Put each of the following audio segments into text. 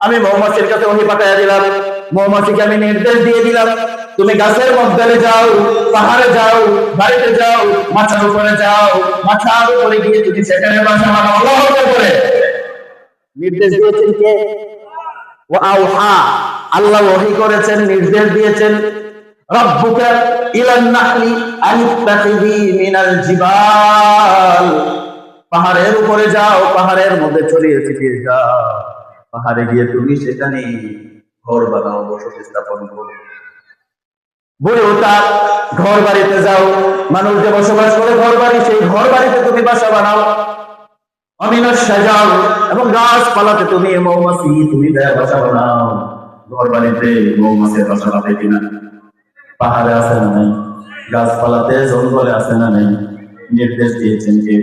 আমি মৌমাছির কাছে ওহী পাঠাইয়া দিলাম, মৌমাছিকে আমি নির্দেশ দিয়ে দিলাম, তুমি গাছের মধ্যে যাও, পাহাড়ে যাও, বাড়িতে যাও, মাথার উপরে যাও, মাথার উপরে গিয়ে তুমি সেখানে বাসা বানাও। আল্লাহু আকবার। নির্দেশ দিয়েছেন কে? ও আওহা, আল্লাহ ওহী করেছেন, নির্দেশ দিয়েছেন। রাব্বুকা ইলান নাহলি আনিত্তাখিযি মিনাল জিবাল, পাহাড়ের উপরে যাও, পাহাড়ের মধ্যে ছড়িয়ে ছিটিয়ে যাও, পাহাড়ে গিয়ে তুমি সেখানে ঘর বানাও, বসতি স্থাপন করো। বুয়ুতা, ঘর বাড়িতে যাও, মানুষ যে বসবাস করে ঘর বাড়ি, সেই ঘর বাড়িতে তুমি বাসা বানাও। আমিনাশ শাজার, এবং গাছপালাতে তুমি মৌমাছি তুমি বাসা বানাও। ঘর বাড়িতে মৌমাছির বাসা বাঁধে কিনা? পাহাড়ে আছে না নাই? গাছপালাতে জঙ্গলে আছে না নাই? নির্দেশ দিয়েছেন কে?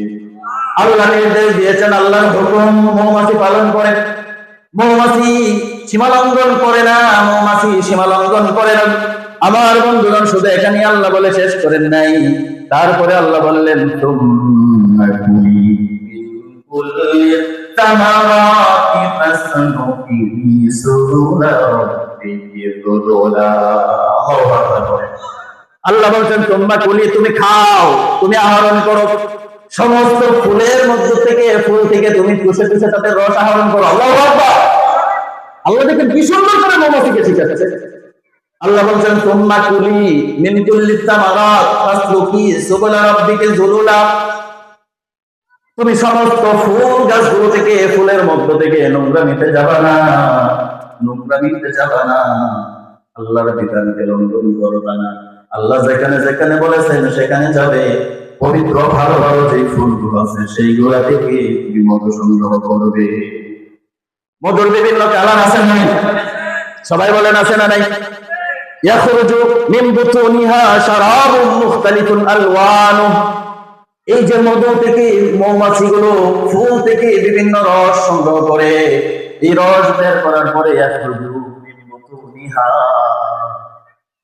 আল্লাহ নির্দেশ দিয়েছেন, আল্লাহর হুকুম মৌমাছি পালন করে। মৌমাছি সীমা লঙ্ঘন করে না, মৌমাছি সীমা লঙ্ঘন করে না। আমার বন্ধুগণ, শুধু এখানে আল্লাহ বলে শেষ করেন নাই, তারপরে আল্লাহ বললেন তুম্মা কুলি মিন কুল্লি সামারাতি ফাসলুকি সুবুলা রাব্বিকি যুলুলা। আল্লাহ বলছেন তুম্মা কুলি, তুমি খাও, তুমি আহরণ করো সমস্ত ফুলের মধ্য থেকে, ফুল থেকে তুমি চুষে চুষে তাদের রস আহরণ করো। আল্লাহু আকবার। আল্লাহ দেখেন কি সুন্দর করে মৌমাছিকে শিখাচ্ছে। আল্লাহ বলছেন তুম্মা কুলি মিন কুল্লি সামারাত ফাসলুকি সুবুলা রাব্বিকি যুলুলা, তুমি সমস্ত ফুল গাছগুলো থেকে, ফুলের মধ্য থেকে নোংরা নিতে যাবা না, নোংরা নিতে যাবা না, আল্লাহর বিধানকে লঙ্ঘন করবা না। আল্লাহ যেখানে যেখানে বলেছেন সেখানে যাবে। পবিত্র ভালো ভালো যে ফুলগুলো আছে সেইগুলা থেকে তুমি মধু সংগ্রহ করবে। মধুর বিভিন্ন কালার আছে না? সবাই বলেন আছে না নাই? ইয়াখরুজু মিন বুতুনিহা শারাবুন মুখতালিফুন আলওয়ানুহু, এই যে মধু থেকে মৌমাছিগুলো ফুল থেকে বিভিন্ন রস সংগ্রহ করে, এই রস বের করার পরে ইয়াখরুজু মিন বুতুনিহা,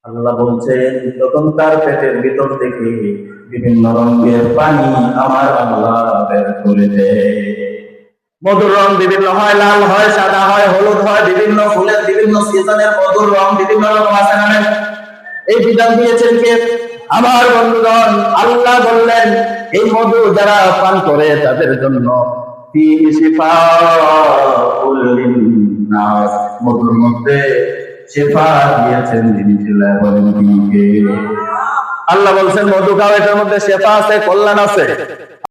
আল্লাহ বলছেন তখন তার পেটের ভিতর থেকে বিভিন্ন রঙের পানি আমার আল্লাহ বের করে দেয়। মধুর রং বিভিন্ন হয়, লাল হয়, সাদা হয়, হলুদ হয়, বিভিন্ন ফুলের বিভিন্ন সিজনের মধুর রং বিভিন্ন রকম আছে না? এই বিধান দিয়েছেন কে? আমার বন্ধুগণ, আল্লাহ বললেন এই মধু যারা পান করে তাদের জন্য ফীহি শিফাউল লিন্নাস, মধুর মধ্যে শিফা দিয়েছেন যিনি। বলেন কে? আল্লাহ বলছেন মধু খাও, এটার মধ্যে শিফা আছে, কল্যাণ আছে।